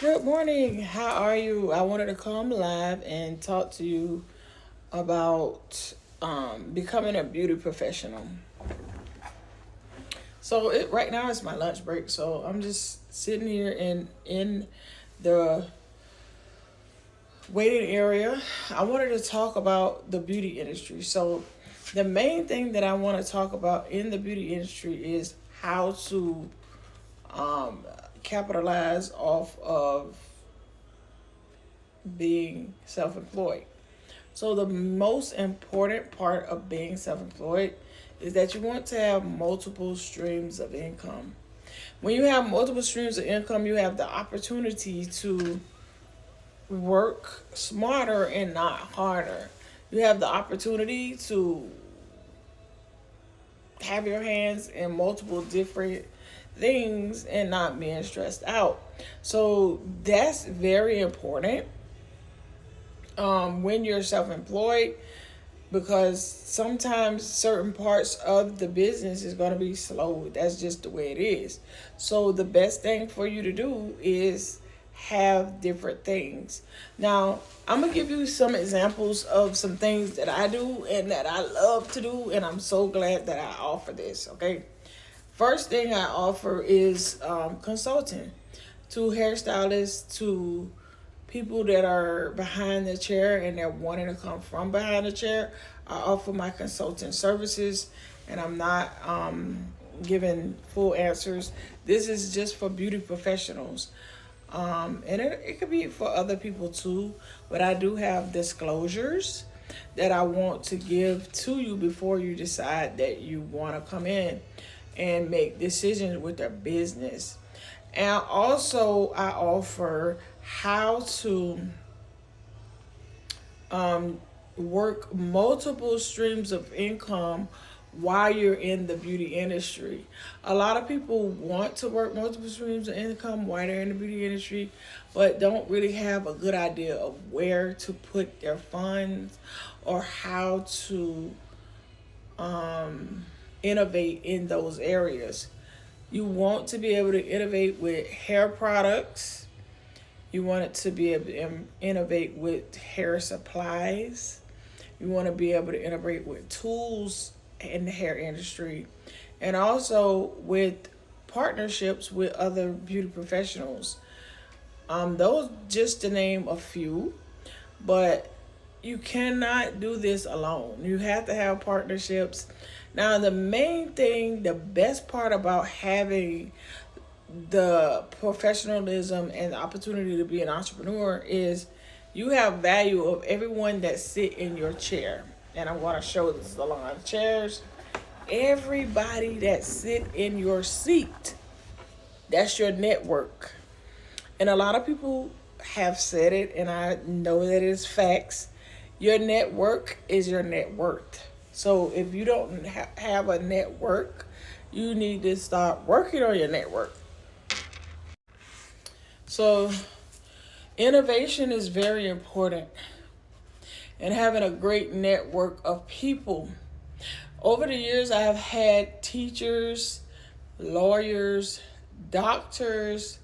Good morning. How are you? I wanted to come live and talk to you about becoming a beauty professional. So right now it's my lunch break, so I'm just sitting here in the waiting area. I wanted to talk about the beauty industry. So the main thing that I want to talk about in the beauty industry is how to um, capitalize off of being self-employed. So the most important part of being self-employed is that you want to have multiple streams of income. When you have multiple streams of income, you have the opportunity to work smarter and not harder. You have the opportunity to have your hands in multiple different things and not being stressed out. So that's very important when you're self-employed, because sometimes certain parts of the business is going to be slow. That's just the way it is. So the best thing for you to do is have different things. Now, I'm going to give you some examples of some things that I do and that I love to do, and I'm so glad that I offer this, okay? First thing I offer is consulting to hairstylists, to people that are behind the chair and they're wanting to come from behind the chair. I offer my consulting services, and I'm not giving full answers. This is just for beauty professionals. And it could be for other people too, but I do have disclosures that I want to give to you before you decide that you want to come in and make decisions with their business. And also, I offer how to work multiple streams of income while you're in the beauty industry. A lot of people want to work multiple streams of income while they're in the beauty industry, but don't really have a good idea of where to put their funds or how to innovate in those areas. You want to be able to innovate with hair products. You want it to be able to innovate with hair supplies. You want to be able to integrate with tools in the hair industry, and also with partnerships with other beauty professionals. Those just to name a few, but you cannot do this alone. You have to have partnerships. Now, the main thing, the best part about having the professionalism and the opportunity to be an entrepreneur is you have value of everyone that sit in your chair. And I'm going to show this salon chairs. Everybody that sit in your seat, that's your network. And a lot of people have said it, and I know that it's facts. Your network is your net worth. So if you don't have a network, you need to start working on your network. So innovation is very important, and having a great network of people. Over the years, I have had teachers, lawyers, doctors,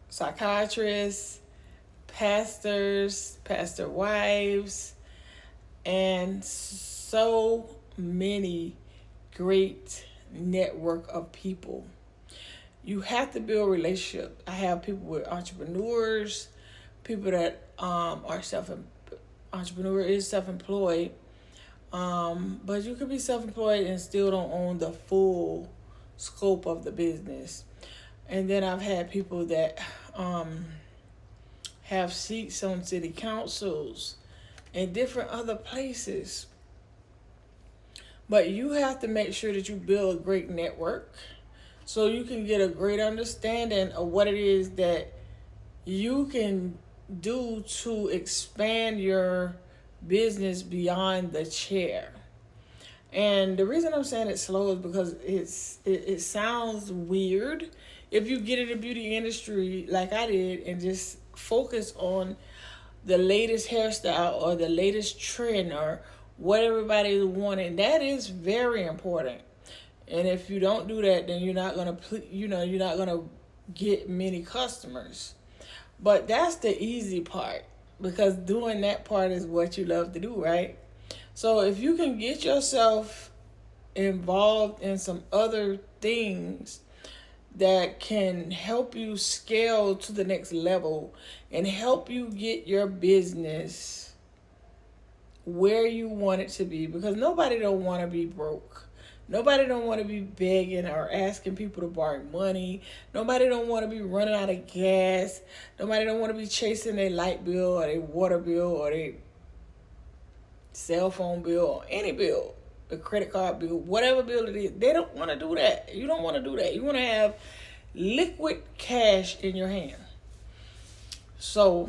psychiatrists, pastors, pastor wives, and so many great network of people. You have to build relationship. I have people with entrepreneurs, people that are entrepreneur is self-employed, but you could be self-employed and still don't own the full scope of the business. And then I've had people that have seats on city councils and different other places. But you have to make sure that you build a great network so you can get a great understanding of what it is that you can do to expand your business beyond the chair. And the reason I'm saying it slow is because it sounds weird if you get in the beauty industry like I did and just focus on the latest hairstyle or the latest trend or what everybody is wanting. That is very important. And if you don't do that, then you're not gonna get many customers. But that's the easy part, because doing that part is what you love to do, right? So if you can get yourself involved in some other things that can help you scale to the next level and help you get your business where you want it to be, because nobody don't want to be broke. Nobody don't want to be begging or asking people to borrow money. Nobody don't want to be running out of gas. Nobody don't want to be chasing their light bill or their water bill or their cell phone bill or any bill, the credit card bill, whatever bill it is. They don't want to do that. You don't want to do that. You want to have liquid cash in your hand. So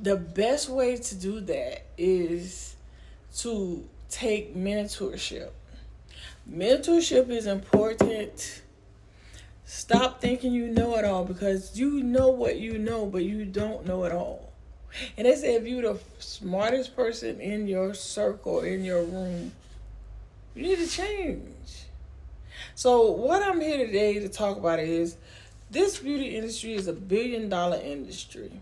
the best way to do that is to take mentorship. Mentorship is important. Stop thinking you know it all, because you know what you know, but you don't know it all. And they say if you're the smartest person in your circle, in your room, you need to change. So what I'm here today to talk about is this beauty industry is a $1 billion industry.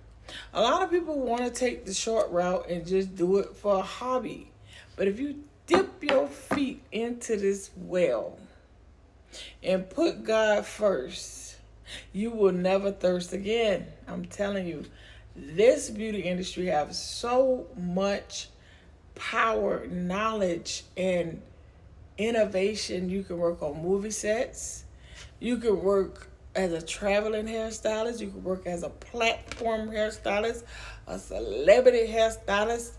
A lot of people want to take the short route and just do it for a hobby. But if you dip your feet into this well and put God first, you will never thirst again. I'm telling you, this beauty industry has so much power, knowledge, and innovation. You can work on movie sets. You can work as a traveling hairstylist. You can work as a platform hairstylist, a celebrity hairstylist,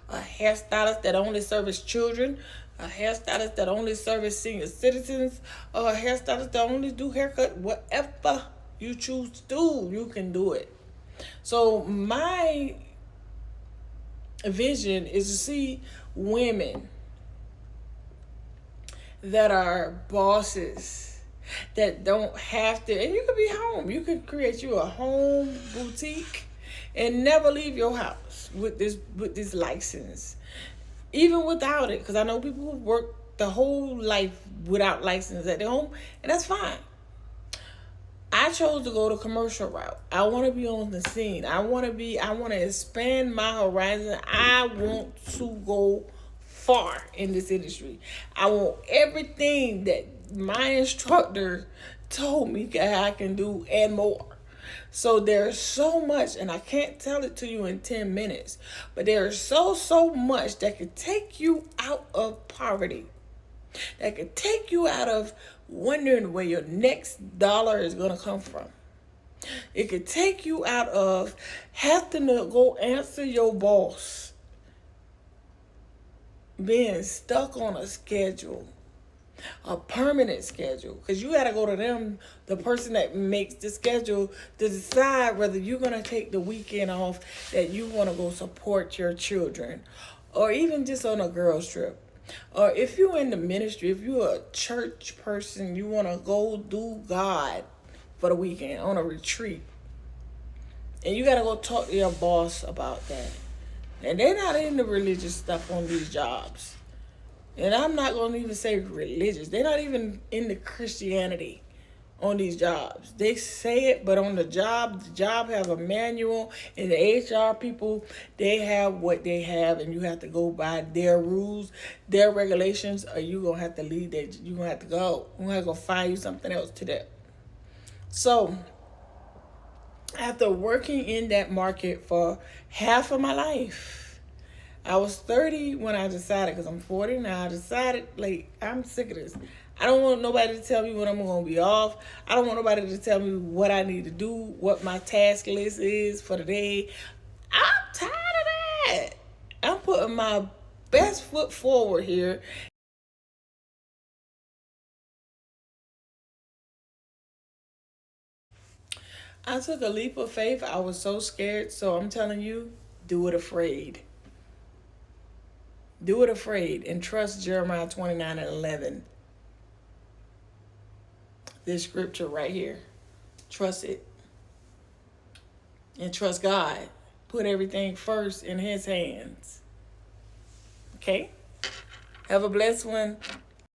a hairstylist that only serves children, a hairstylist that only serves senior citizens, or a hairstylist that only do haircut. Whatever you choose to do, you can do it. So my vision is to see women that are bosses, that don't have to, and you could be home. You could create you a home boutique and never leave your house with this license, even without it. Because I know people who work the whole life without license at their home, and that's fine. I chose to go the commercial route. I want to be on the scene. I want to expand my horizon. I want to go far in this industry. I want everything that my instructor told me I can do and more. So there's so much, and I can't tell it to you in 10 minutes, but there's so much that could take you out of poverty, that could take you out of wondering where your next dollar is going to come from. It could take you out of having to go answer your boss, being stuck on a schedule, a permanent schedule, because you got to go to them, the person that makes the schedule, to decide whether you're going to take the weekend off that you want to go support your children, or even just on a girls trip. Or if you're in the ministry, if you're a church person, you want to go do God for the weekend on a retreat, and you got to go talk to your boss about that. And they're not into religious stuff on these jobs. And I'm not going to even say religious. They're not even into Christianity on these jobs. They say it, but on the job have a manual, and the HR people, they have what they have, and you have to go by their rules, their regulations, or you're going to have to leave that. You're going to have to go. We're going to go find you something else to do. So after working in that market for half of my life, I was 30 when I decided, because I'm 40 now, I decided, like, I'm sick of this. I don't want nobody to tell me when I'm going to be off. I don't want nobody to tell me what I need to do, what my task list is for the day. I'm tired of that. I'm putting my best foot forward here. I took a leap of faith. I was so scared. So I'm telling you, do it afraid. Do it afraid and trust Jeremiah 29:11. This scripture right here. Trust it. And trust God. Put everything first in His hands. Okay? Have a blessed one.